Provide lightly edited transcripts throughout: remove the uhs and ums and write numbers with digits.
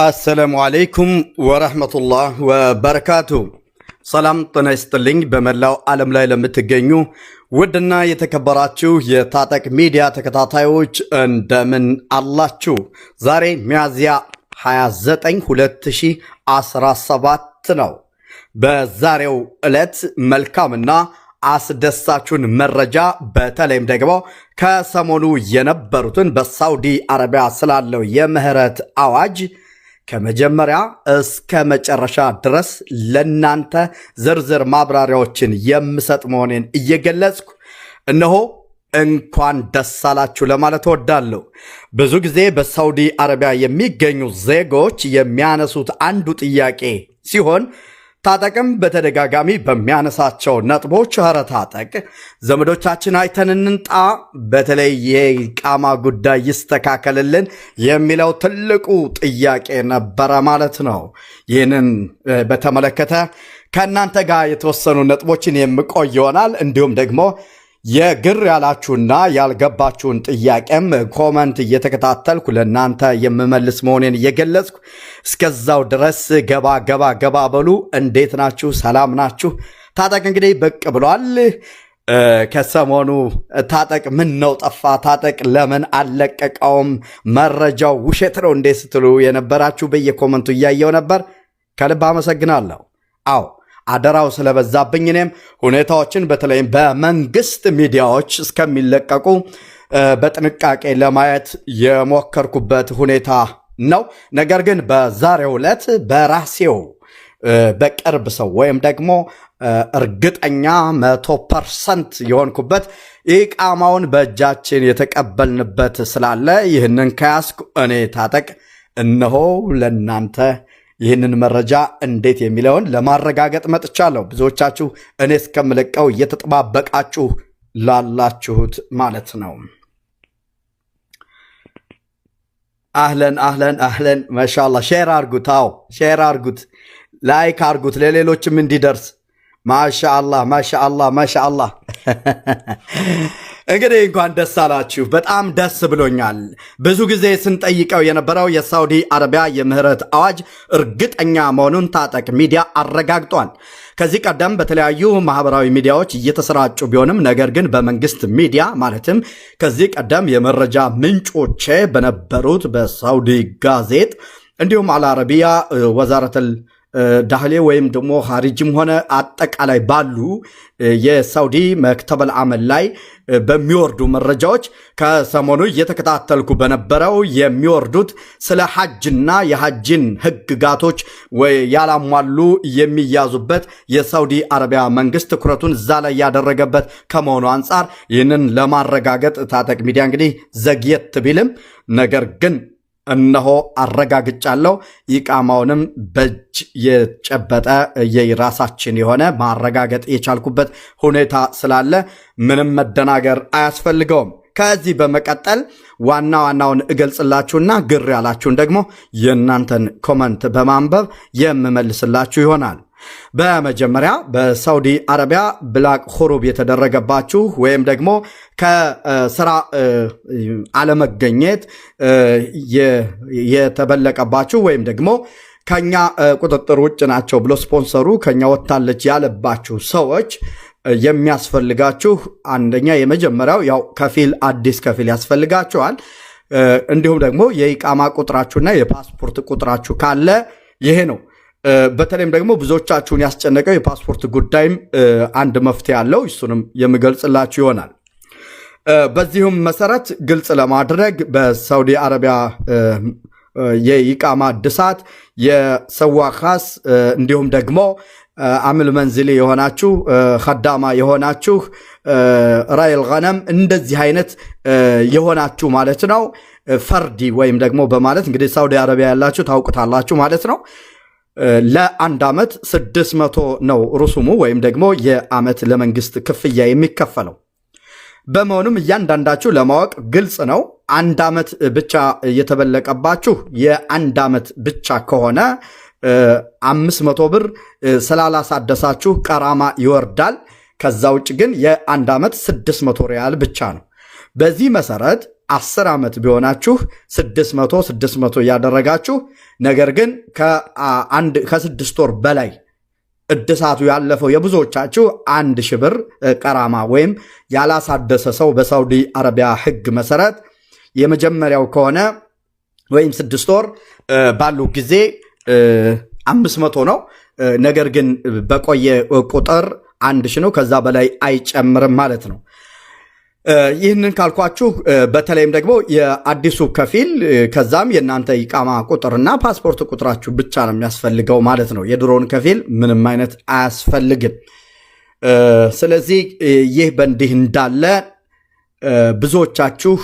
السلام عليكم ورحمة الله وبركاته. ሰላም ጤና ይስጥልኝ በመላው ዓለም ላይ ለምትገኙ ውድና የተከበራችሁ የታጠቅ ሚዲያ ተከታታዮች እንደምን አላችሁ? ዛሬ ሚያዝያ 29 2017 ነው። በዛሬው ዕለት መልካምና አስደሳቹን መረጃ በተለይም ደግሞ ከሰሞኑ የነበሩትን በሳውዲ አረቢያ ስላለው የምህረት አዋጅ ከመጀመሪያ እስከ መጨረሻ ድረስ ለናንተ ዝርዝር ማብራሪያዎችን የምሰጥ መሆኔን እየገለጽኩ እነሆ እንኳን ደስ አላችሁ ለማለት እወዳለሁ። ብዙ ጊዜ በሳውዲ አረቢያ የሚገኙ ዜጎች የሚያነሱት አንዱ ጥያቄ ሲሆን ታጠቅም በተደጋጋሚ በሚያነሳቸው ነጥቦች ኧረ ታጠቅ ዘመዶቻችን አይተን እንንጣ፣ በተለይ የኢቃማ ጉዳይ ይስተካከልልን የሚለው ትልቁ ጥያቄ ነበረ ማለት ነው። ይህንን በተመለከተ ከእናንተ ጋር የተወሰኑ ነጥቦችን የምቆይ ይሆናል። እንዲሁም ደግሞ የግር ያላችሁና ያልገባችሁን ጥያቄም ኮመንት እየተከታተልኩ ለእናንተ የምመልስ መሆኔን እየገለጽኩ እስከዛው ድረስ ገባ በሉ። እንዴት ናችሁ? ሰላም ናችሁ? ታጠቅ እንግዲህ ብቅ ብሏል። ከሰሞኑ ታጠቅ ምን ነው ጠፋ፣ ታጠቅ ለምን አልለቀቀውም፣ መረጃው ውሸት ነው እንዴ ስትሉ የነበራችሁ በየኮመንቱ እያየው ነበር። ከልብ አመሰግናለሁ። አዎ አደራው ስለበዛብኝ እኔም ሁኔታዎችን በተለይም በመንግስት ሚዲያዎች እስከሚለቀቁ በጥንቃቄ ለማየት የሞከርኩበት ሁኔታ ነው። ነገር ግን በዛሬው ዕለት በራሴው በቅርብ ሰው ወይም ደግሞ እርግጠኛ 100% የሆንኩበት ኢቃማውን በእጃችን የተቀበልንበት ስላለ ይህንን ከያዝኩ እኔ ታጠቅ እነሆ ለናንተ ይህንን መረጃ እንዴት የሚለውን ለማረጋገጥ መጥቻለሁ። ብዙዎቻችሁ እኔ እስከምለቀው እየተጠባበቃችሁ ላላችሁት ማለት ነው። አህለን ማሻአላህ። ሼር አርጉት፣ አዎ ሼር አርጉት፣ ላይክ አርጉት ለሌሎችም እንዲደርስ። ማሻአላህ እንግዲህ እንኳን ደስ አላችሁ። በጣም ደስ ብሎኛል። ብዙ ጊዜ ስንጠይቀው የነበረው የሳውዲ አረቢያ የምህረት አዋጅ እርግጠኛ መሆኑን ታጠቅ ሚዲያ አረጋግጧል። ከዚህ ቀደም በተለያዩ ማህበራዊ ሚዲያዎች እየተሰራጩ ቢሆንም ነገር ግን በመንግስት ሚዲያ ማለትም ከዚህ ቀደም የመረጃ ምንጮቼ በነበሩት በሳውዲ ጋዜጥ እንዲሁም አልአረቢያ ወዛረተል ዳህሌ ወይም ደግሞ ኻሪጅም ሆነ አጠቃላይ ባሉ የሳውዲ መክተበል አመል ላይ በሚወርዱ መረጃዎች ከሰሞኑ እየተከታተልኩ በነበረው የሚወርዱት ስለ ሐጅና የሐጅን ህግጋቶች ያላሟሉ የሚያዙበት የሳውዲ አረቢያ መንግስት ትኩረቱን እዛ ላይ ያደረገበት ከመሆኑ አንጻር ይህንን ለማረጋገጥ ታጠቅ ሚዲያ እንግዲህ ዘግየት ቢልም ነገር ግን እነሆ አረጋግጫለሁ። ኢቃማውንም በእጅ የጨበጠ የራሳችን የሆነ ማረጋገጥ የቻልኩበት ሁኔታ ስላለ ምንም መደናገር አያስፈልገውም። ከዚህ በመቀጠል ዋናውን እገልጽላችሁና ግር ያላችሁን ደግሞ የእናንተን ኮመንት በማንበብ የምመልስላችሁ ይሆናል። በመጀመሪያ በሳውዲ አረቢያ ብላክ ሁሩብ የተደረገባችሁ ወይም ደግሞ ከስራ አለመገኘት የተበለቀባችሁ ወይም ደግሞ ከኛ ቁጥጥር ውጭ ናቸው ብሎ ስፖንሰሩ ከኛ ወጣለች ያለባችሁ ሰዎች የሚያስፈልጋችሁ አንደኛ የመጀመሪያው ያው አዲስ ከፊል ያስፈልጋችኋል። እንዲሁም ደግሞ የኢቃማ ቁጥራችሁና የፓስፖርት ቁጥራችሁ ካለ ይሄ ነው። በተለይም ደግሞ ብዙዎቻችሁን ያስጨነቀው የፓስፖርት ጉዳይም አንድ መፍትሄ አለው። እሱንም የምገልጽላችሁ ይሆናል። በዚሁም መሰረት ግልጽ ለማድረግ በሳውዲ አረቢያ የኢቃማ እድሳት የሰዋኻስ እንዲሁም ደግሞ አምል መንዝሊ የሆናችሁ ኸዳማ የሆናችሁ ራይል ገነም እንደዚህ አይነት የሆናችሁ ማለት ነው ፈርዲ ወይም ደግሞ በማለት እንግዲህ ሳውዲ አረቢያ ያላችሁ ታውቁታላችሁ ማለት ነው። ለአንድ ዓመት 600 ነው ሩሱሙ ወይም ደግሞ የዓመት ለመንግስት ክፍያ የሚከፈለው። በመሆኑም እያንዳንዳችሁ ለማወቅ ግልጽ ነው። አንድ ዓመት ብቻ የተበለቀባችሁ የአንድ ዓመት ብቻ ከሆነ 500 ብር ስላላሳደሳችሁ ቀራማ ይወርዳል። ከዛ ውጭ ግን የአንድ ዓመት 600 ሪያል ብቻ ነው። በዚህ መሰረት 10 ዓመት ቢሆናችሁ 600 ያደረጋችሁ ነገር ግን ከ6 ወር በላይ እድሳቱ ያለፈው የብዙዎቻችሁ 1000 ብር ቀራማ ወይም ያላሳደሰ ሰው በሳውዲ አረቢያ ህግ መሰረት የመጀመሪያው ከሆነ ወይም 6 ወር ባሉ ጊዜ 500 ነው። ነገር ግን በቆየ ቁጥር 1000 ነው። ከዛ በላይ አይጨምርም ማለት ነው። ይህንን ካልኳችሁ በተለይም ደግሞ የአዲሱ ከፊል ከዛም የእናንተ ኢቃማ ቁጥርና ፓስፖርት ቁጥራችሁ ብቻ ነው የሚያስፈልገው ማለት ነው። የድሮውን ከፊል ምንም አይነት አያስፈልግም። ስለዚህ ይህ በእንዲህ እንዳለ ብዙዎቻችሁ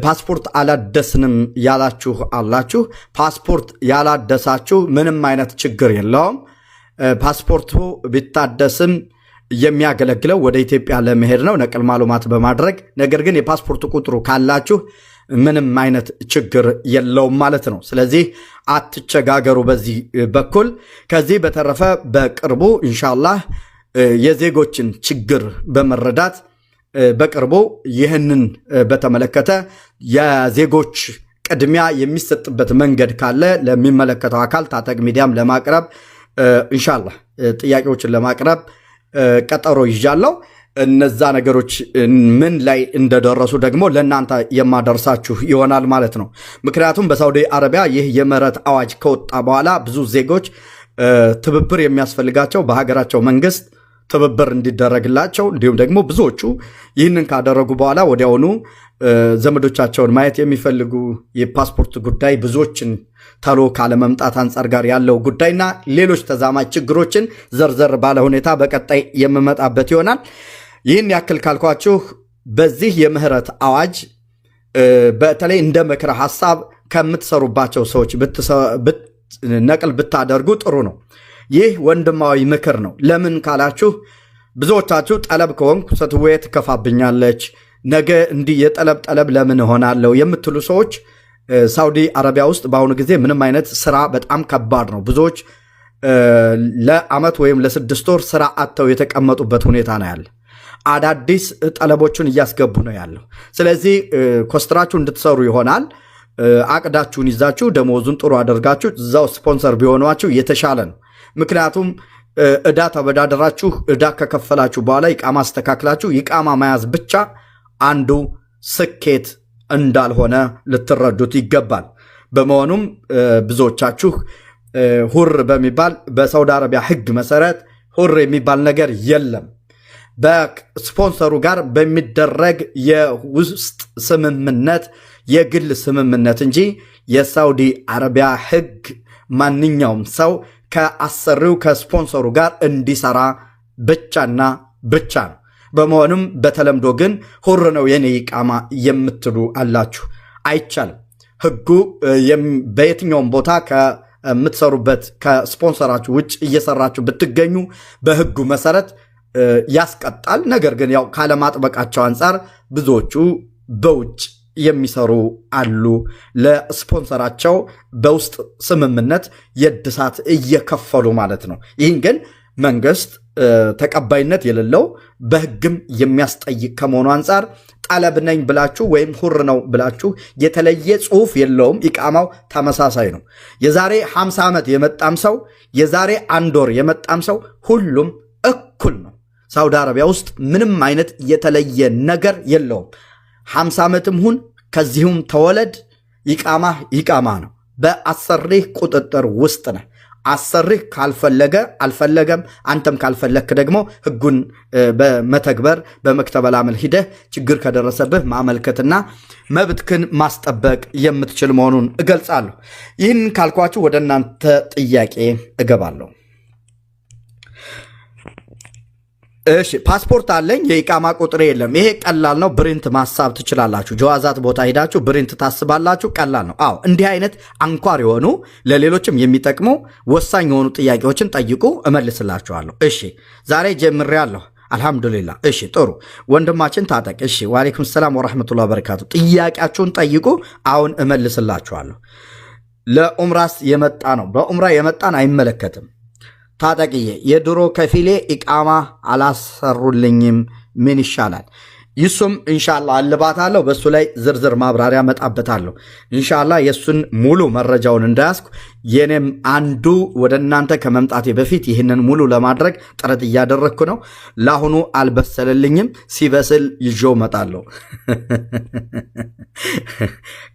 ፓስፖርት አላደስንም ያላችሁ አላችሁ። ፓስፖርት ያላደሳችሁ ምንም አይነት ችግር የለውም። ፓስፖርቱ ቢታደስም የሚያገለግለው ወደ ኢትዮጵያ ለመሄድ ነው ነቅል ማሉማት በማድረግ ነገር ግን የፓስፖርት ቁጥሩ ካላችሁ ምንም አይነት ችግር የለውም ማለት ነው። ስለዚህ አትቸጋገሩ በዚህ በኩል። ከዚህ በተረፈ በቅርቡ ኢንሻአላህ የዜጎችን ችግር በመረዳት በቅርቡ ይህንን በተመለከተ የዜጎች ቅድሚያ የሚሰጥበት መንገድ ካለ ለሚመለከተው አካል ታጠቅ ሚዲያም ለማቅረብ ኢንሻአላህ ጥያቄዎችን ለማቅረብ ቀጠሮ ይዣለሁ። እነዛ ነገሮች ምን ላይ እንደደረሱ ደግሞ ለእናንተ የማደርሳችሁ ይሆናል ማለት ነው። ምክንያቱም በሳውዲ አረቢያ ይህ የምህረት አዋጅ ከወጣ በኋላ ብዙ ዜጎች ትብብር የሚያስፈልጋቸው በሀገራቸው መንግስት ትብብር እንዲደረግላቸው እንዲሁም ደግሞ ብዙዎቹ ይህንን ካደረጉ በኋላ ወዲያውኑ ዘመዶቻቸውን ማየት የሚፈልጉ የፓስፖርት ጉዳይ ብዙዎችን ተሎ ካለመምጣት አንጻር ጋር ያለው ጉዳይና ሌሎች ተዛማጅ ችግሮችን ዘርዘር ባለ ሁኔታ በቀጣይ የምመጣበት ይሆናል። ይህን ያክል ካልኳችሁ በዚህ የምህረት አዋጅ በተለይ እንደ ምክረ ሐሳብ ከምትሰሩባቸው ሰዎች ነቅል ብታደርጉ ጥሩ ነው። ይህ ወንድማዊ ምክር ነው። ለምን ካላችሁ ብዙዎቻችሁ ጠለብ ከሆንኩ ስትዌ ትከፋብኛለች፣ ነገ እንዲህ የጠለብ ለምን ሆናለሁ የምትሉ ሰዎች ሳውዲ አረቢያ ውስጥ በአሁኑ ጊዜ ምንም አይነት ስራ በጣም ከባድ ነው። ብዙዎች ለአመት ወይም ለ6 ወር ስራ አጥተው የተቀመጡበት ሁኔታ ነው ያለ። አዳዲስ ጠለቦችን እያስገቡ ነው ያለው። ስለዚህ ኮስትራችሁ እንድትሰሩ ይሆናል። አቅዳችሁን ይዛችሁ ደሞዙን ጥሩ አድርጋችሁ እዛው ስፖንሰር ቢሆኗችሁ የተሻለ ነው። ምክንያቱም ዕዳ ተበዳደራችሁ ዕዳ ከከፈላችሁ በኋላ ኢቃማ አስተካክላችሁ ኢቃማ መያዝ ብቻ አንዱ ስኬት እንዳልሆነ ልትረዱት ይገባል። በመሆኑም ብዙዎቻችሁ ሁር በሚባል በሳውዲ አረቢያ ህግ መሰረት ሁር የሚባል ነገር የለም። በስፖንሰሩ ጋር በሚደረግ የውስጥ ስምምነት የግል ስምምነት እንጂ የሳውዲ አረቢያ ህግ ማንኛውም ሰው ከአሰሪው ከስፖንሰሩ ጋር እንዲሰራ ብቻና ብቻ ነው። በመሆኑም በተለምዶ ግን ሁር ነው የኔ ኢቃማ የምትሉ አላችሁ። አይቻልም። ህጉ በየትኛውም ቦታ ከምትሰሩበት ከስፖንሰራችሁ ውጭ እየሰራችሁ ብትገኙ በህጉ መሰረት ያስቀጣል። ነገር ግን ያው ካለማጥበቃቸው አንጻር ብዙዎቹ በውጭ የሚሰሩ አሉ። ለስፖንሰራቸው በውስጥ ስምምነት የእድሳት እየከፈሉ ማለት ነው። ይህን ግን መንግስት ተቀባይነት የሌለው በህግም የሚያስጠይቅ ከመሆኑ አንጻር ጠለብ ነኝ ብላችሁ ወይም ሁር ነው ብላችሁ የተለየ ጽሁፍ የለውም። ኢቃማው ተመሳሳይ ነው። የዛሬ 50 ዓመት የመጣም ሰው የዛሬ 1 ወር የመጣም ሰው ሁሉም እኩል ነው። ሳውዲ አረቢያ ውስጥ ምንም አይነት የተለየ ነገር የለውም። 50 ዓመትም ሁን ከዚሁም ተወለድ ኢቃማ ነው። በአሰሪህ ቁጥጥር ውስጥ ነህ። አሰሪህ ካልፈለገ አልፈለገም፣ አንተም ካልፈለክ ደግሞ ህጉን በመተግበር በመክተበል አመል ሂደህ ችግር ከደረሰብህ ማመልከትና መብትክን ማስጠበቅ የምትችል መሆኑን እገልጻለሁ። ይህን ካልኳችሁ ወደ እናንተ ጥያቄ እገባለሁ። እሺ ፓስፖርት አለኝ የኢቃማ ቁጥር የለም። ይሄ ቀላል ነው። ብሪንት ማሳብ ትችላላችሁ። ጀዋዛት ቦታ ሄዳችሁ ብሪንት ታስባላችሁ። ቀላል ነው። አዎ እንዲህ አይነት አንኳር የሆኑ ለሌሎችም የሚጠቅሙ ወሳኝ የሆኑ ጥያቄዎችን ጠይቁ፣ እመልስላችኋለሁ። እሺ ዛሬ ጀምሬያለሁ። አልহামዱሊላህ። እሺ ጥሩ ወንድማችን ታጠቅ። እሺ ወአለይኩም ሰላም ወራህመቱላሂ ወበረካቱ። ጥያቄያችሁን ጠይቁ፣ አሁን እመልስላችኋለሁ። ለኡምራስ የመጣ ነው። በኡምራ የመጣን አይመለከትም። ታጠቅዬ የድሮ ከፊሌ ኢቃማ አላሰሩልኝም፣ ምን ይሻላል? ይሱም ኢንሻአላህ አልባታለሁ። በሱ ላይ ዝርዝር ማብራሪያ መጣበታለሁ ኢንሻአላህ። የሱን ሙሉ መረጃውን እንዳያስኩ የኔም አንዱ ወደ እናንተ ከመምጣቴ በፊት ይህንን ሙሉ ለማድረግ ጥረት እያደረግኩ ነው። ለአሁኑ አልበሰለልኝም። ሲበስል ይዤው መጣለሁ።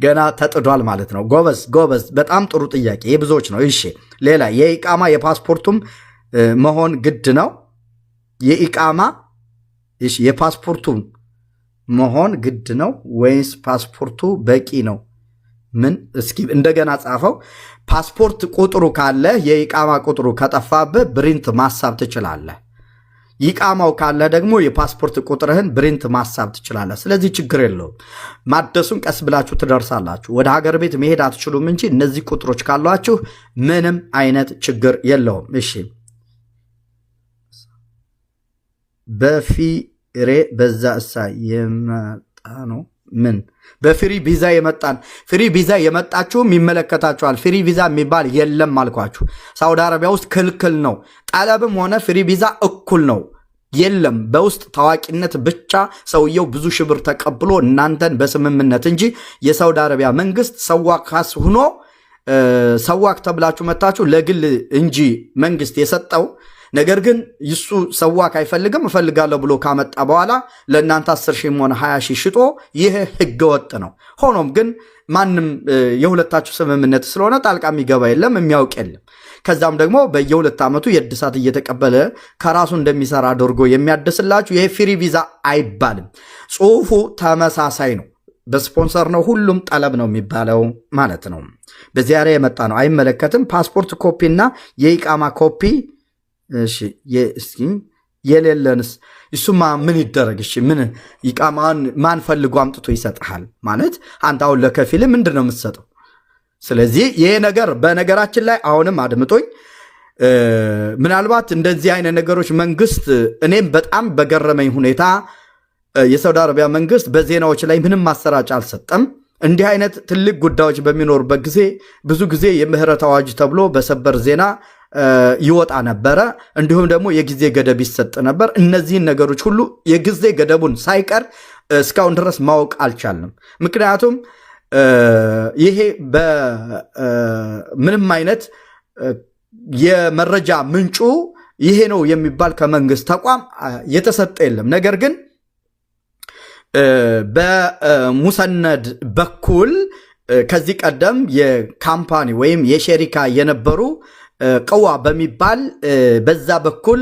ገና ተጥዷል ማለት ነው። ጎበዝ፣ በጣም ጥሩ ጥያቄ የብዙዎች ነው። እሺ ሌላ የኢቃማ የፓስፖርቱም መሆን ግድ ነው። የኢቃማ የፓስፖርቱም መሆን ግድ ነው ወይስ ፓስፖርቱ በቂ ነው? ምን እስኪ እንደገና ጻፈው። ፓስፖርት ቁጥሩ ካለ የኢቃማ ቁጥሩ ከጠፋብህ ብሪንት ማሳብ ትችላለህ። ኢቃማው ካለ ደግሞ የፓስፖርት ቁጥርህን ብሪንት ማሳብ ትችላለህ። ስለዚህ ችግር የለውም። ማደሱን ቀስ ብላችሁ ትደርሳላችሁ። ወደ ሀገር ቤት መሄድ አትችሉም እንጂ እነዚህ ቁጥሮች ካሏችሁ ምንም አይነት ችግር የለውም። እሺ በፊሬ በዛ እሳ የመጣ ነው። ምን በፍሪ ቪዛ የመጣን ፍሪ ቪዛ የመጣችሁም ይመለከታችኋል። ፍሪ ቪዛ የሚባል የለም አልኳችሁ። ሳውዲ አረቢያ ውስጥ ክልክል ነው። ጠለብም ሆነ ፍሪ ቪዛ እኩል ነው፣ የለም። በውስጥ ታዋቂነት ብቻ ሰውየው ብዙ ሺህ ብር ተቀብሎ እናንተን በስምምነት እንጂ የሳውዲ አረቢያ መንግስት ሰዋክ ካስ ሆኖ ሰዋክ ተብላችሁ መታችሁ ለግል እንጂ መንግስት የሰጠው ነገር ግን ይሱ ሰዋክ አይፈልግም እፈልጋለሁ ብሎ ካመጣ በኋላ ለእናንተ 10 ሺህ ሆነ 20 ሺህ ሽጦ ይህ ህገወጥ ነው። ሆኖም ግን ማንም የሁለታችሁ ስምምነት ስለሆነ ጣልቃ የሚገባ የለም፣ የሚያውቅ የለም። ከዛም ደግሞ በየ2 ዓመቱ የእድሳት እየተቀበለ ከራሱ እንደሚሰራ አድርጎ የሚያድስላችሁ ይሄ ፍሪ ቪዛ አይባልም። ጽሁፉ ተመሳሳይ ነው። በስፖንሰር ነው፣ ሁሉም ጠለብ ነው የሚባለው ማለት ነው። በዚያሬ የመጣ ነው፣ አይመለከትም። ፓስፖርት ኮፒና የኢቃማ ኮፒ እሺ እስኪ የሌለንስ እሱማ ምን ይደረግ? እሺ ምን ኢቃማን ማን ፈልጎ አምጥቶ ይሰጥሃል? ማለት አንተ አሁን ለከፊል ምንድን ነው የምትሰጠው? ስለዚህ ይሄ ነገር በነገራችን ላይ አሁንም አድምጦኝ ምናልባት እንደዚህ አይነት ነገሮች መንግስት እኔም በጣም በገረመኝ ሁኔታ የሳውዲ አረቢያ መንግስት በዜናዎች ላይ ምንም ማሰራጫ አልሰጠም። እንዲህ አይነት ትልቅ ጉዳዮች በሚኖርበት ጊዜ ብዙ ጊዜ የምህረት አዋጅ ተብሎ በሰበር ዜና ይወጣ ነበረ። እንዲሁም ደግሞ የጊዜ ገደብ ይሰጥ ነበር። እነዚህን ነገሮች ሁሉ የጊዜ ገደቡን ሳይቀር እስካሁን ድረስ ማወቅ አልቻልንም። ምክንያቱም ይሄ በምንም አይነት የመረጃ ምንጩ ይሄ ነው የሚባል ከመንግስት ተቋም የተሰጠ የለም። ነገር ግን በሙሰነድ በኩል ከዚህ ቀደም የካምፓኒ ወይም የሸሪካ የነበሩ ቅዋ በሚባል በዛ በኩል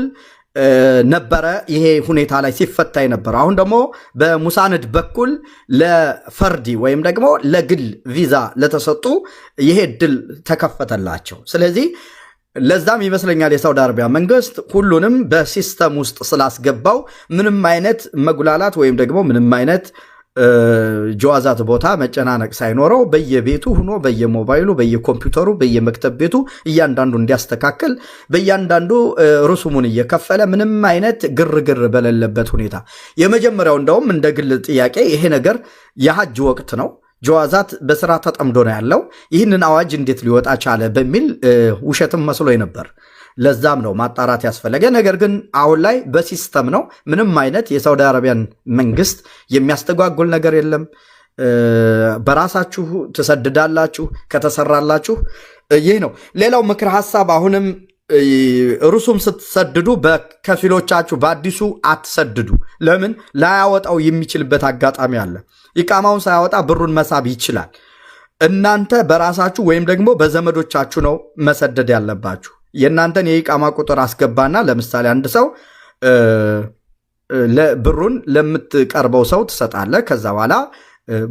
ነበረ ይሄ ሁኔታ ላይ ሲፈታ የነበረ። አሁን ደግሞ በሙሳንድ በኩል ለፈርዲ ወይም ደግሞ ለግል ቪዛ ለተሰጡ ይሄ እድል ተከፈተላቸው። ስለዚህ ለዛም ይመስለኛል የሳውዲ አረቢያ መንግስት ሁሉንም በሲስተም ውስጥ ስላስገባው ምንም አይነት መጉላላት ወይም ደግሞ ምንም አይነት ጀዋዛት ቦታ መጨናነቅ ሳይኖረው በየቤቱ ሆኖ በየሞባይሉ በየኮምፒውተሩ በየመክተብ ቤቱ እያንዳንዱ እንዲያስተካክል በእያንዳንዱ ርሱሙን እየከፈለ ምንም አይነት ግርግር በሌለበት ሁኔታ የመጀመሪያው እንደውም እንደ ግል ጥያቄ ይሄ ነገር የሐጅ ወቅት ነው፣ ጀዋዛት በስራ ተጠምዶ ነው ያለው፣ ይህንን አዋጅ እንዴት ሊወጣ ቻለ በሚል ውሸትም መስሎኝ ነበር። ለዛም ነው ማጣራት ያስፈለገ። ነገር ግን አሁን ላይ በሲስተም ነው። ምንም አይነት የሳውዲ አረቢያን መንግስት የሚያስተጓጉል ነገር የለም። በራሳችሁ ትሰድዳላችሁ ከተሰራላችሁ። ይህ ነው። ሌላው ምክር ሐሳብ አሁንም ሩሱም ስትሰድዱ በከፊሎቻችሁ በአዲሱ አትሰድዱ። ለምን? ላያወጣው የሚችልበት አጋጣሚ አለ። ኢቃማውን ሳያወጣ ብሩን መሳብ ይችላል። እናንተ በራሳችሁ ወይም ደግሞ በዘመዶቻችሁ ነው መሰደድ ያለባችሁ። የእናንተን የኢቃማ ቁጥር አስገባና ለምሳሌ አንድ ሰው ብሩን ለምትቀርበው ሰው ትሰጣለህ። ከዛ በኋላ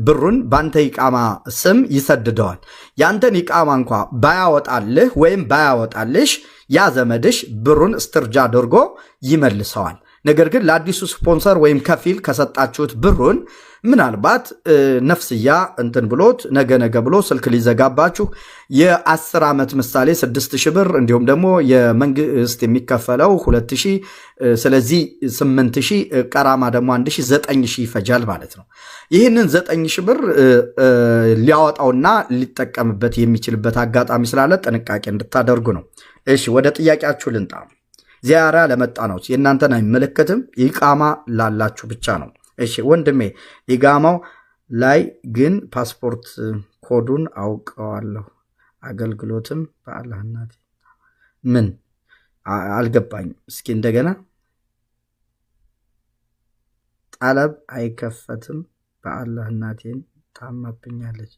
ብሩን በአንተ ኢቃማ ስም ይሰድደዋል። ያንተን ኢቃማ እንኳ ባያወጣልህ ወይም ባያወጣልሽ ያ ዘመድሽ ብሩን እስትርጃ አድርጎ ይመልሰዋል። ነገር ግን ለአዲሱ ስፖንሰር ወይም ከፊል ከሰጣችሁት ብሩን ምናልባት ነፍስያ እንትን ብሎት ነገ ብሎ ስልክ ሊዘጋባችሁ የ10 ዓመት ምሳሌ 6,000 ብር እንዲሁም ደግሞ የመንግስት የሚከፈለው 2,000 ስለዚህ 8,000 ቀራማ ደግሞ 1,000 ይፈጃል ማለት ነው። ይህንን 9,000 ብር ሊያወጣውና ሊጠቀምበት የሚችልበት አጋጣሚ ስላለ ጥንቃቄ እንድታደርጉ ነው። እሺ ወደ ጥያቄያችሁ ልንጣ። ዚያራ ለመጣ ነው፣ የእናንተን አይመለከትም። ኢቃማ ላላችሁ ብቻ ነው። እሺ ወንድሜ ኢቃማው ላይ ግን ፓስፖርት ኮዱን አውቀዋለሁ አገልግሎትም በአላህ እናቴ ምን አልገባኝም እስኪ እንደገና ጠለብ አይከፈትም በአላህ እናቴን ታማብኛለች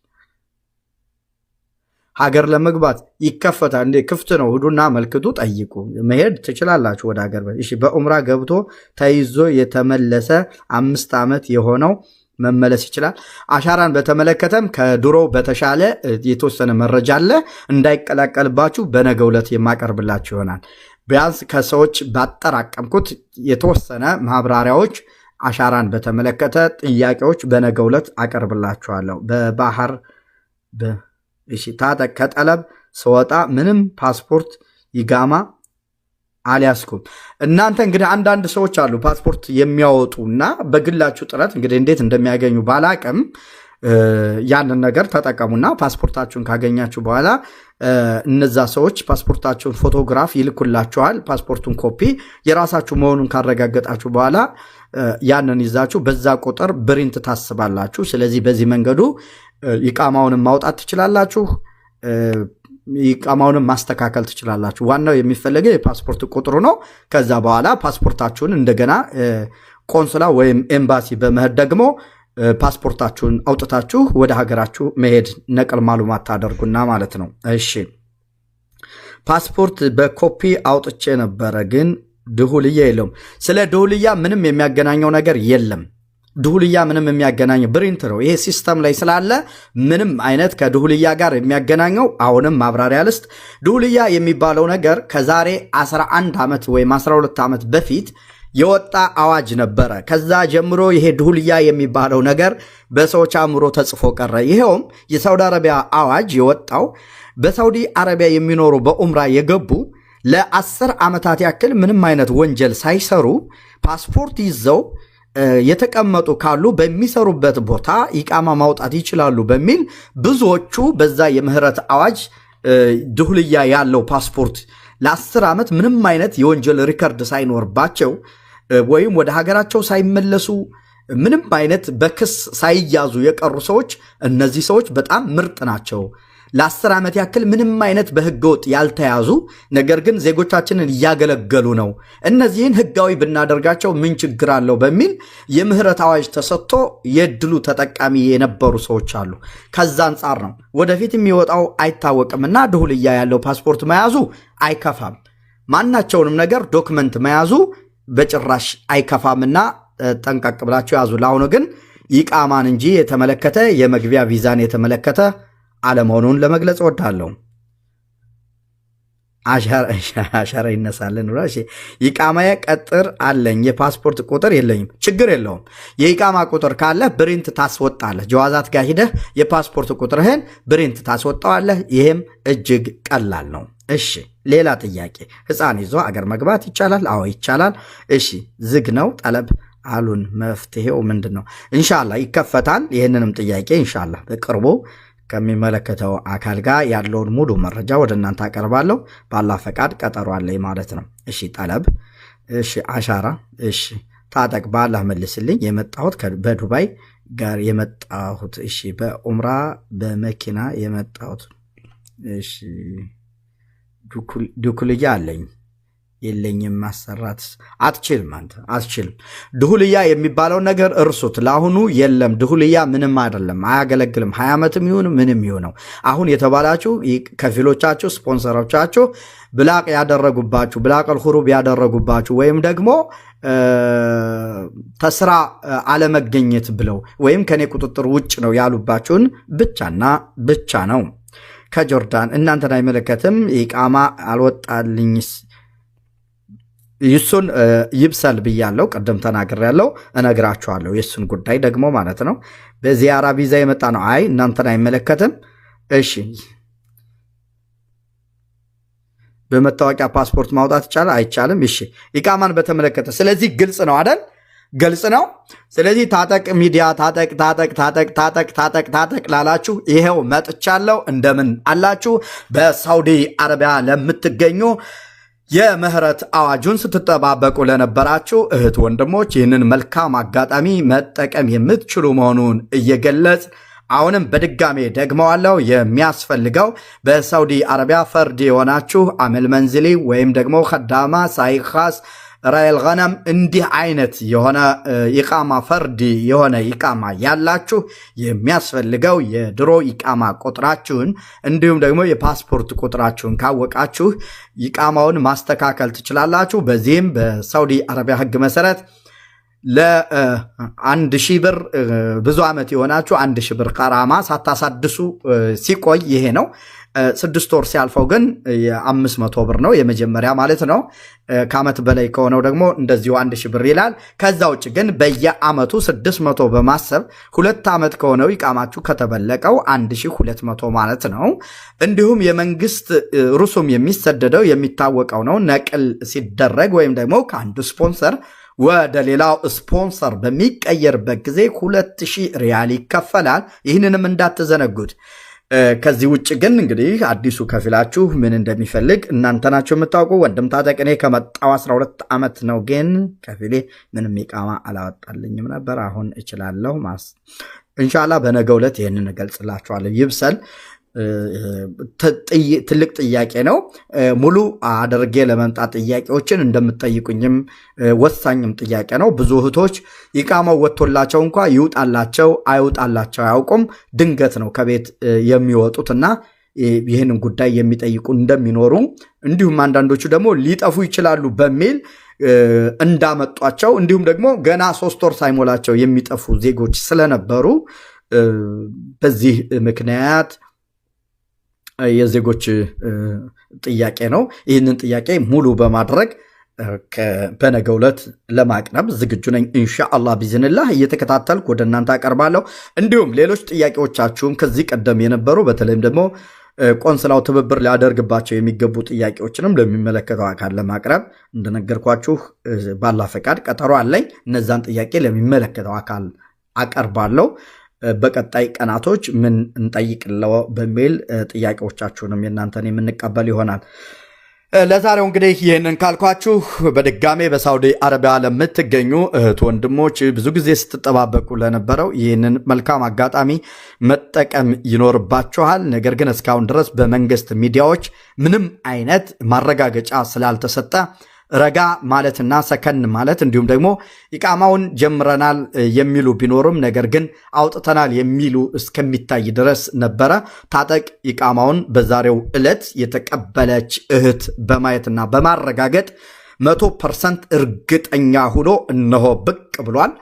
ሀገር ለመግባት ይከፈታል እንዴ ክፍት ነው ሁዱና መልክቱ ጠይቁ መሄድ ትችላላችሁ ወደ ሀገር እሺ በኡምራ ገብቶ ተይዞ የተመለሰ 5 ዓመት የሆነው መመለስ ይችላል አሻራን በተመለከተም ከድሮ በተሻለ የተወሰነ መረጃ አለ እንዳይቀላቀልባችሁ በነገው ዕለት የማቀርብላችሁ ይሆናል ቢያንስ ከሰዎች ባጠራቀምኩት የተወሰነ ማብራሪያዎች አሻራን በተመለከተ ጥያቄዎች በነገው ዕለት አቀርብላችኋለሁ በባህር እሺ ታጠቅ ከጠለብ ስወጣ ምንም ፓስፖርት ኢቃማ አልያዝኩም እናንተ እንግዲህ አንዳንድ ሰዎች አሉ ፓስፖርት የሚያወጡና በግላችሁ ጥረት እንግዲህ እንዴት እንደሚያገኙ ባላቅም ያንን ነገር ተጠቀሙና ፓስፖርታችሁን ካገኛችሁ በኋላ እነዛ ሰዎች ፓስፖርታችሁን ፎቶግራፍ ይልኩላችኋል ፓስፖርቱን ኮፒ የራሳችሁ መሆኑን ካረጋገጣችሁ በኋላ ያንን ይዛችሁ በዛ ቁጥር ብሪንት ታስባላችሁ ስለዚህ በዚህ መንገዱ ኢቃማውንም ማውጣት ትችላላችሁ ኢቃማውንም ማስተካከል ትችላላችሁ ዋናው የሚፈልገው የፓስፖርት ቁጥሩ ነው ከዛ በኋላ ፓስፖርታችሁን እንደገና ቆንስላ ወይም ኤምባሲ በመሄድ ደግሞ ፓስፖርታችሁን አውጥታችሁ ወደ ሀገራችሁ መሄድ ነቅል ማሉማት ታደርጉና ማለት ነው እሺ ፓስፖርት በኮፒ አውጥቼ ነበረ ግን ድሁልያ የለውም ስለ ድሁልያ ምንም የሚያገናኘው ነገር የለም ድሁልያ ምንም የሚያገናኘው ብሪንት ነው ይሄ ሲስተም ላይ ስላለ ምንም አይነት ከድሁልያ ጋር የሚያገናኘው አሁንም ማብራሪያ ልስጥ ድሁልያ የሚባለው ነገር ከዛሬ 11 ዓመት ወይም 12 ዓመት በፊት የወጣ አዋጅ ነበረ ከዛ ጀምሮ ይሄ ድሁልያ የሚባለው ነገር በሰዎች አእምሮ ተጽፎ ቀረ ይሄውም የሳውዲ አረቢያ አዋጅ የወጣው በሳውዲ አረቢያ የሚኖሩ በኡምራ የገቡ ለ10 ዓመታት ያክል ምንም አይነት ወንጀል ሳይሰሩ ፓስፖርት ይዘው የተቀመጡ ካሉ በሚሰሩበት ቦታ ኢቃማ ማውጣት ይችላሉ በሚል ብዙዎቹ በዛ የምህረት አዋጅ ድሁልያ ያለው ፓስፖርት ለ10 ዓመት ምንም አይነት የወንጀል ሪከርድ ሳይኖርባቸው ወይም ወደ ሀገራቸው ሳይመለሱ ምንም አይነት በክስ ሳይያዙ የቀሩ ሰዎች እነዚህ ሰዎች በጣም ምርጥ ናቸው ለ10 ዓመት ያክል ምንም አይነት በህገወጥ ያልተያዙ ነገር ግን ዜጎቻችንን እያገለገሉ ነው እነዚህን ህጋዊ ብናደርጋቸው ምን ችግር አለው በሚል የምህረት አዋጅ ተሰጥቶ የድሉ ተጠቃሚ የነበሩ ሰዎች አሉ ከዛ አንፃር ነው ወደፊት የሚወጣው አይታወቅምና ድሁልያ ያለው ፓስፖርት መያዙ አይከፋም ማናቸውንም ነገር ዶክመንት መያዙ በጭራሽ አይከፋምና ጠንቀቅ ብላችሁ ያዙ ለአሁኑ ግን ኢቃማን እንጂ የተመለከተ የመግቢያ ቪዛን የተመለከተ አለመሆኑን ለመግለጽ ወዳለሁ አሻራ ይነሳልን እሺ ኢቃማዬ ቀጥር አለኝ የፓስፖርት ቁጥር የለኝም ችግር የለውም የኢቃማ ቁጥር ካለ ብሪንት ታስወጣለህ ጀዋዛት ጋር ሄደህ የፓስፖርት ቁጥርህን ብሪንት ታስወጣዋለህ ይሄም እጅግ ቀላል ነው እሺ ሌላ ጥያቄ ህፃን ይዞ አገር መግባት ይቻላል አዎ ይቻላል እሺ ዝግ ነው ጠለብ አሉን መፍትሄው ምንድነው ኢንሻአላህ ይከፈታል ይሄንንም ጥያቄ ኢንሻአላህ በቅርቡ ከሚመለከተው አካል ጋር ያለውን ሙሉ መረጃ ወደ እናንተ አቀርባለሁ በአላህ ፈቃድ ቀጠሮ አለኝ ማለት ነው እሺ ጠለብ እሺ አሻራ እሺ ታጠቅ በአላህ መልስልኝ የመጣሁት በዱባይ ጋር የመጣሁት እሺ በኡምራ በመኪና የመጣሁት እሺ ዱኩልያ አለኝ የለኝም ማሰራት አትችልም አንተ አትችልም ድሁልያ የሚባለው ነገር እርሱት ለአሁኑ የለም ድሁልያ ምንም አይደለም አያገለግልም 20 ዓመትም ይሁን ምንም ይሁነው አሁን የተባላችሁ ከፊሎቻችሁ ስፖንሰሮቻችሁ ብላቅ ያደረጉባችሁ ብላቀል ኹሩብ ያደረጉባችሁ ወይም ደግሞ ተስራ አለመገኘት ብለው ወይም ከኔ ቁጥጥር ውጭ ነው ያሉባችሁን ብቻና ብቻ ነው ከጆርዳን እናንተን አይመለከትም ኢቃማ አልወጣልኝስ ይሱን ይብሰል ብያለሁ ቀደም ተናግሬያለሁ እነግራችኋለሁ የሱን ጉዳይ ደግሞ ማለት ነው በዚያራ ቪዛ የመጣ ነው አይ እናንተን አይመለከትም እሺ በመታወቂያ ፓስፖርት ማውጣት ይቻላል አይቻልም እሺ ኢቃማን በተመለከተ ስለዚህ ግልጽ ነው አይደል ግልጽ ነው ስለዚህ ታጠቅ ሚዲያ ታጠቅ ላላችሁ ይሄው መጥቻለሁ እንደምን አላችሁ በሳውዲ አረቢያ ለምትገኙ የምህረት አዋጁን ስትጠባበቁ ለነበራችሁ እህት ወንድሞች ይህንን መልካም አጋጣሚ መጠቀም የምትችሉ መሆኑን እየገለጽ አሁንም በድጋሜ ደግመዋለሁ። የሚያስፈልገው በሳውዲ አረቢያ ፈርድ የሆናችሁ አመል መንዝሊ ወይም ደግሞ ከዳማ ሳይኻስ ራይል ገነም እንዲህ አይነት የሆነ ኢቃማ ፈርድ የሆነ ኢቃማ ያላችሁ የሚያስፈልገው የድሮ ኢቃማ ቁጥራችሁን እንዲሁም ደግሞ የፓስፖርት ቁጥራችሁን ካወቃችሁ ኢቃማውን ማስተካከል ትችላላችሁ። በዚህም በሳውዲ አረቢያ ሕግ መሰረት ለ1000 ብር ብዙ ዓመት የሆናችሁ 1000 ብር ቀራማ ሳታሳድሱ ሲቆይ ይሄ ነው። 6 ወር ሲያልፈው ግን የ500 ብር ነው የመጀመሪያ ማለት ነው። ከዓመት በላይ ከሆነው ደግሞ እንደዚሁ 1000 ብር ይላል። ከዛ ውጭ ግን በየዓመቱ 600 በማሰብ 2 ዓመት ከሆነው ይቃማችሁ ከተበለቀው 1200 ማለት ነው። እንዲሁም የመንግስት ሩሱም የሚሰደደው የሚታወቀው ነው። ነቅል ሲደረግ ወይም ደግሞ ከአንዱ ስፖንሰር ወደ ሌላው ስፖንሰር በሚቀየርበት ጊዜ 2000 ሪያል ይከፈላል። ይህንንም እንዳትዘነጉት። ከዚህ ውጭ ግን እንግዲህ አዲሱ ከፊላችሁ ምን እንደሚፈልግ እናንተ ናችሁ የምታውቁ። ወንድም ታጠቅ እኔ ከመጣው 12 ዓመት ነው፣ ግን ከፊሌ ምንም ኢቃማ አላወጣልኝም ነበር። አሁን እችላለሁ። ኢንሻአላህ በነገው ዕለት ይህንን እገልጽላችኋለሁ። ይብሰል። ትልቅ ጥያቄ ነው። ሙሉ አድርጌ ለመምጣት ጥያቄዎችን እንደምትጠይቁኝም ወሳኝም ጥያቄ ነው። ብዙ እህቶች ኢቃማው ወጥቶላቸው እንኳ ይውጣላቸው አይውጣላቸው አያውቁም። ድንገት ነው ከቤት የሚወጡትና ይህንን ጉዳይ የሚጠይቁ እንደሚኖሩ እንዲሁም አንዳንዶቹ ደግሞ ሊጠፉ ይችላሉ በሚል እንዳመጧቸው እንዲሁም ደግሞ ገና 3 ወር ሳይሞላቸው የሚጠፉ ዜጎች ስለነበሩ በዚህ ምክንያት የዜጎች ጥያቄ ነው። ይህንን ጥያቄ ሙሉ በማድረግ በነገው ዕለት ለማቅረብ ዝግጁ ነኝ። ኢንሻአላህ ቢዝንላህ እየተከታተልኩ ወደ እናንተ አቀርባለሁ። እንዲሁም ሌሎች ጥያቄዎቻችሁም ከዚህ ቀደም የነበሩ በተለይም ደግሞ ቆንስላው ትብብር ሊያደርግባቸው የሚገቡ ጥያቄዎችንም ለሚመለከተው አካል ለማቅረብ እንደነገርኳችሁ ባላ ፈቃድ ቀጠሮ አለኝ። እነዛን ጥያቄ ለሚመለከተው አካል አቀርባለሁ። በቀጣይ ቀናቶች ምን እንጠይቅለው በሚል ጥያቄዎቻችሁንም የእናንተን የምንቀበል ይሆናል። ለዛሬው እንግዲህ ይህንን ካልኳችሁ በድጋሜ በሳውዲ አረቢያ ለምትገኙ እህት ወንድሞች ብዙ ጊዜ ስትጠባበቁ ለነበረው ይህንን መልካም አጋጣሚ መጠቀም ይኖርባችኋል። ነገር ግን እስካሁን ድረስ በመንግስት ሚዲያዎች ምንም አይነት ማረጋገጫ ስላልተሰጠ ረጋ ማለትና ሰከን ማለት እንዲሁም ደግሞ ኢቃማውን ጀምረናል የሚሉ ቢኖርም ነገር ግን አውጥተናል የሚሉ እስከሚታይ ድረስ ነበረ። ታጠቅ ኢቃማውን በዛሬው ዕለት የተቀበለች እህት በማየትና በማረጋገጥ 100% እርግጠኛ ሆኖ እነሆ ብቅ ብሏል።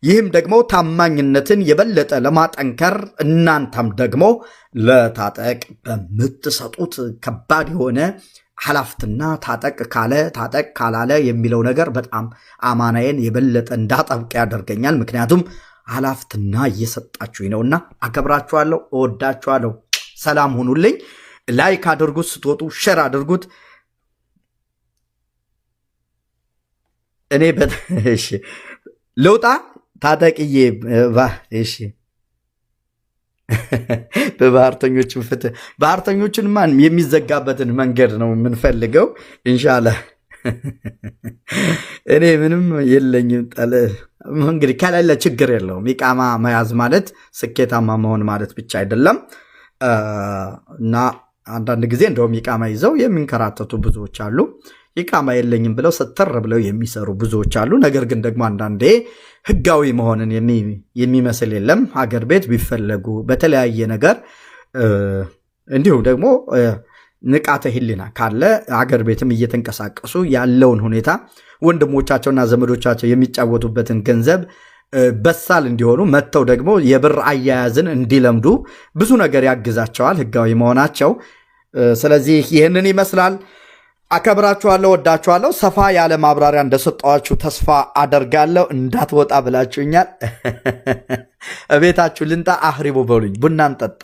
ይህም ደግሞ ታማኝነትን የበለጠ ለማጠንከር እናንተም ደግሞ ለታጠቅ በምትሰጡት ከባድ የሆነ ሐላፍትና ታጠቅ ካለ ታጠቅ ካላለ የሚለው ነገር በጣም አማናዬን የበለጠ እንዳጠብቅ ያደርገኛል። ምክንያቱም ሐላፍትና እየሰጣችሁኝ ነውና አከብራችኋለሁ፣ እወዳችኋለሁ። ሰላም ሁኑልኝ። ላይክ አድርጉት፣ ስትወጡ ሼር አድርጉት። እኔ እሺ ልውጣ ታጠቅዬ እሺ በባህርተኞችን ፍትህ ባህርተኞችን ማን የሚዘጋበትን መንገድ ነው የምንፈልገው። ኢንሻአላህ እኔ ምንም የለኝም። እንግዲህ ከሌለ ችግር የለውም። ኢቃማ መያዝ ማለት ስኬታማ መሆን ማለት ብቻ አይደለም እና አንዳንድ ጊዜ እንደውም ኢቃማ ይዘው የሚንከራተቱ ብዙዎች አሉ። ኢቃማ የለኝም ብለው ስተር ብለው የሚሰሩ ብዙዎች አሉ። ነገር ግን ደግሞ አንዳንዴ ህጋዊ መሆንን የሚመስል የለም። ሀገር ቤት ቢፈለጉ በተለያየ ነገር እንዲሁም ደግሞ ንቃተ ህሊና ካለ ሀገር ቤትም እየተንቀሳቀሱ ያለውን ሁኔታ ወንድሞቻቸውና ዘመዶቻቸው የሚጫወቱበትን ገንዘብ በሳል እንዲሆኑ መጥተው ደግሞ የብር አያያዝን እንዲለምዱ ብዙ ነገር ያግዛቸዋል ህጋዊ መሆናቸው። ስለዚህ ይህንን ይመስላል። አከብራችኋለሁ፣ ወዳችኋለሁ። ሰፋ ያለ ማብራሪያ እንደሰጠዋችሁ ተስፋ አደርጋለሁ። እንዳትወጣ ብላችሁኛል። እቤታችሁ ልንጣ አህሪቡ በሉኝ፣ ቡና እንጠጣ።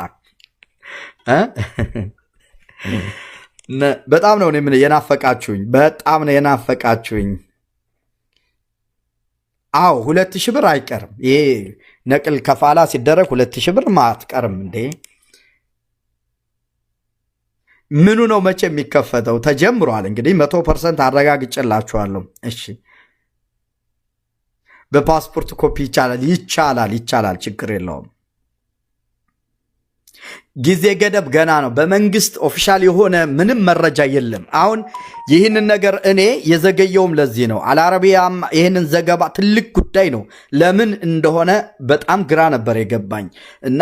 በጣም ነው የናፈቃችሁኝ፣ በጣም ነው የናፈቃችሁኝ። አዎ 2000 ብር አይቀርም። ይሄ ነቅል ከፋላ ሲደረግ 2000 ብር አትቀርም እንዴ? ምኑ ነው መቼ የሚከፈተው? ተጀምሯል። እንግዲህ 100% አረጋግጬላችኋለሁ። እሺ በፓስፖርት ኮፒ ይቻላል፣ ችግር የለውም። ጊዜ ገደብ ገና ነው። በመንግስት ኦፊሻል የሆነ ምንም መረጃ የለም። አሁን ይህንን ነገር እኔ የዘገየውም ለዚህ ነው። አልአረቢያም ይህንን ዘገባ ትልቅ ጉዳይ ነው። ለምን እንደሆነ በጣም ግራ ነበር የገባኝ እና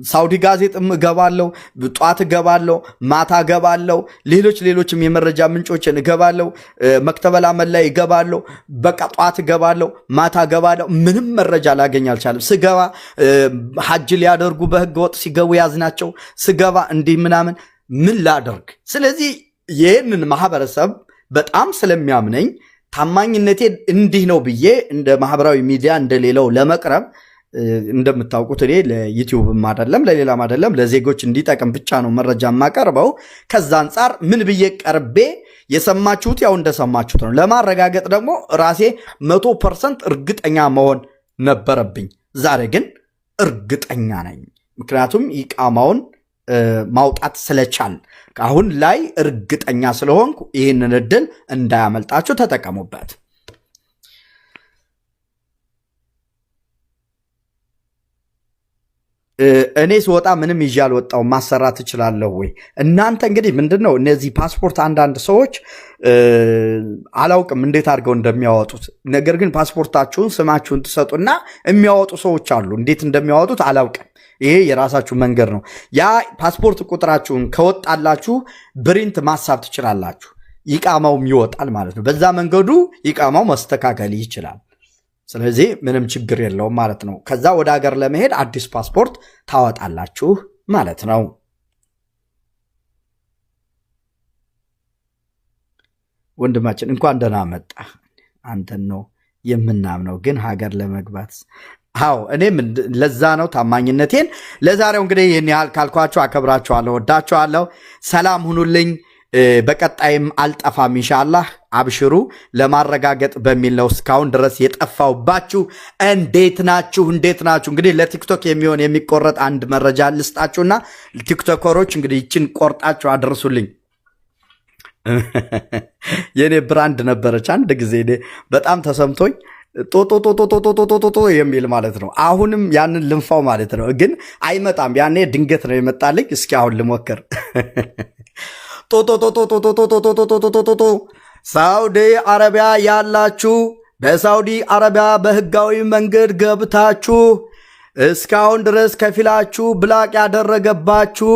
ሳውዲ ጋዜጥም እገባለሁ፣ ጧት እገባለሁ፣ ማታ እገባለሁ፣ ሌሎችም የመረጃ ምንጮችን እገባለሁ፣ መክተበል አመል ላይ እገባለሁ። በቃ ጧት እገባለሁ፣ ማታ እገባለሁ። ምንም መረጃ ላገኝ አልቻለም። ስገባ ሐጅ ሊያደርጉ በህገ ወጥ ሲገቡ ያዝናቸው። ስገባ እንዲህ ምናምን ምን ላደርግ? ስለዚህ ይህንን ማህበረሰብ በጣም ስለሚያምነኝ ታማኝነቴ እንዲህ ነው ብዬ እንደ ማህበራዊ ሚዲያ እንደሌለው ለመቅረብ እንደምታውቁት እኔ ለዩቲዩብም አይደለም ለሌላም አይደለም ለዜጎች እንዲጠቅም ብቻ ነው መረጃ የማቀርበው። ከዛ አንጻር ምን ብዬ ቀርቤ የሰማችሁት ያው እንደሰማችሁት ነው። ለማረጋገጥ ደግሞ ራሴ 100% እርግጠኛ መሆን ነበረብኝ። ዛሬ ግን እርግጠኛ ነኝ። ምክንያቱም ኢቃማውን ማውጣት ስለቻል አሁን ላይ እርግጠኛ ስለሆንኩ ይህንን እድል እንዳያመልጣችሁ ተጠቀሙበት። እኔ ስወጣ ምንም ይዤ አልወጣው ማሰራት እችላለሁ ወይ? እናንተ እንግዲህ ምንድነው እነዚህ ፓስፖርት አንዳንድ ሰዎች አላውቅም እንዴት አድርገው እንደሚያወጡት። ነገር ግን ፓስፖርታችሁን ስማችሁን ትሰጡና የሚያወጡ ሰዎች አሉ። እንዴት እንደሚያወጡት አላውቅም። ይሄ የራሳችሁ መንገድ ነው። ያ ፓስፖርት ቁጥራችሁን ከወጣላችሁ ብሪንት ማሳብ ትችላላችሁ። ይቃማውም ይወጣል ማለት ነው። በዛ መንገዱ ይቃማው መስተካከል ይችላል። ስለዚህ ምንም ችግር የለውም ማለት ነው። ከዛ ወደ ሀገር ለመሄድ አዲስ ፓስፖርት ታወጣላችሁ ማለት ነው። ወንድማችን እንኳን ደህና መጣ። አንተን ነው የምናምነው፣ ግን ሀገር ለመግባት አዎ፣ እኔም ለዛ ነው ታማኝነቴን። ለዛሬው እንግዲህ ይህን ያህል ካልኳችሁ አከብራችኋለሁ፣ ወዳችኋለሁ። ሰላም ሁኑልኝ። በቀጣይም አልጠፋም ኢንሻአላህ። አብሽሩ። ለማረጋገጥ በሚል ነው እስካሁን ድረስ የጠፋውባችሁ። እንዴት ናችሁ? እንግዲህ ለቲክቶክ የሚሆን የሚቆረጥ አንድ መረጃ ልስጣችሁና ቲክቶከሮች እንግዲህ ይችን ቆርጣችሁ አድርሱልኝ። የኔ ብራንድ ነበረች አንድ ጊዜ በጣም ተሰምቶኝ ጦጦጦጦጦጦጦጦጦ የሚል ማለት ነው። አሁንም ያንን ልንፋው ማለት ነው፣ ግን አይመጣም። ያኔ ድንገት ነው የመጣልኝ። እስኪ አሁን ልሞክር። ጦጦጦጦጦጦጦጦጦጦጦጦጦ ሳውዲ አረቢያ ያላችሁ፣ በሳውዲ አረቢያ በህጋዊ መንገድ ገብታችሁ እስካሁን ድረስ ከፊላችሁ ብላቅ ያደረገባችሁ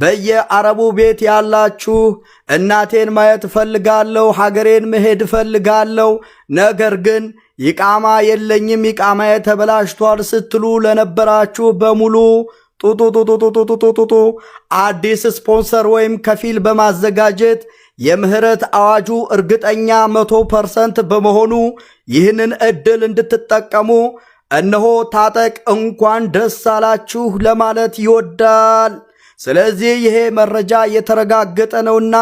በየአረቡ ቤት ያላችሁ እናቴን ማየት እፈልጋለሁ፣ ሀገሬን መሄድ እፈልጋለሁ፣ ነገር ግን ይቃማ የለኝም፣ ይቃማዬ ተበላሽቷል ስትሉ ለነበራችሁ በሙሉ ጡጡጡጡጡጡጡጡ አዲስ ስፖንሰር ወይም ከፊል በማዘጋጀት የምህረት አዋጁ እርግጠኛ 100% በመሆኑ ይህንን እድል እንድትጠቀሙ እነሆ ታጠቅ እንኳን ደስ አላችሁ ለማለት ይወዳል። ስለዚህ ይሄ መረጃ የተረጋገጠ ነውና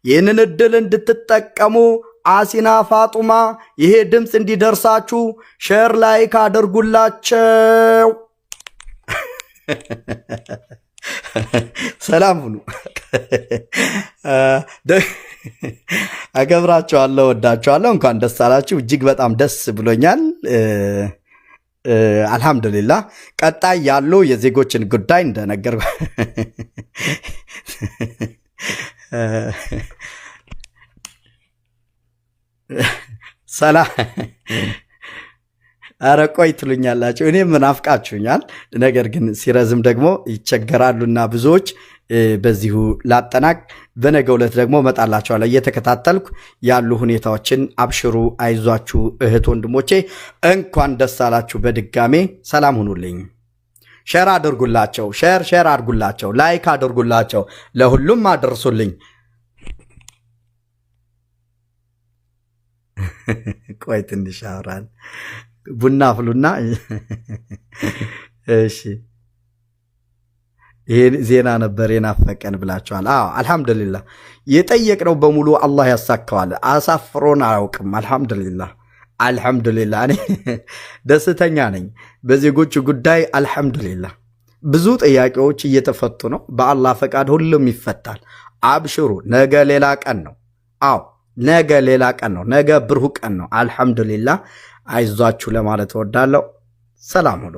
ይህንን እድል እንድትጠቀሙ አሲና ፋጡማ ይሄ ድምፅ እንዲደርሳችሁ ሼር ላይክ አድርጉላቸው። ሰላም ሁኑ። አከብራችኋለሁ፣ ወዳችኋለሁ። እንኳን ደስ አላችሁ። እጅግ በጣም ደስ ብሎኛል። አልሐምዱሊላህ። ቀጣይ ያሉ የዜጎችን ጉዳይ እንደነገር ሰላም አረ ቆይ ትሉኛላችሁ። እኔ ምናፍቃችሁኛል። ነገር ግን ሲረዝም ደግሞ ይቸገራሉና ብዙዎች በዚሁ ላጠናቅ። በነገው ዕለት ደግሞ መጣላችኋለሁ እየተከታተልኩ ያሉ ሁኔታዎችን። አብሽሩ፣ አይዟችሁ እህት ወንድሞቼ፣ እንኳን ደስ አላችሁ በድጋሜ። ሰላም ሁኑልኝ። ሼር አድርጉላቸው፣ ሼር አድርጉላቸው፣ ላይክ አድርጉላቸው፣ ለሁሉም አድርሱልኝ። ቆይ ትንሽ አውራን ቡና ፍሉና። እሺ ይሄ ዜና ነበር የናፈቀን ብላችኋል። አዎ አልহামዱሊላህ። የጠየቅነው በሙሉ አላህ ያሳካዋል። አሳፍሮን አያውቅም። አልহামዱሊላህ። እኔ ደስተኛ ነኝ በዜጎቹ ጉዳይ። አልহামዱሊላህ ብዙ ጥያቄዎች እየተፈቱ ነው። በአላህ ፈቃድ ሁሉም ይፈታል። አብሽሩ፣ ነገ ሌላ ቀን ነው። አዎ ነገ ሌላ ቀን ነው። ነገ ብሩህ ቀን ነው። አልሐምዱሊላህ። አይዟችሁ ለማለት እወዳለሁ። ሰላም ሁኑ።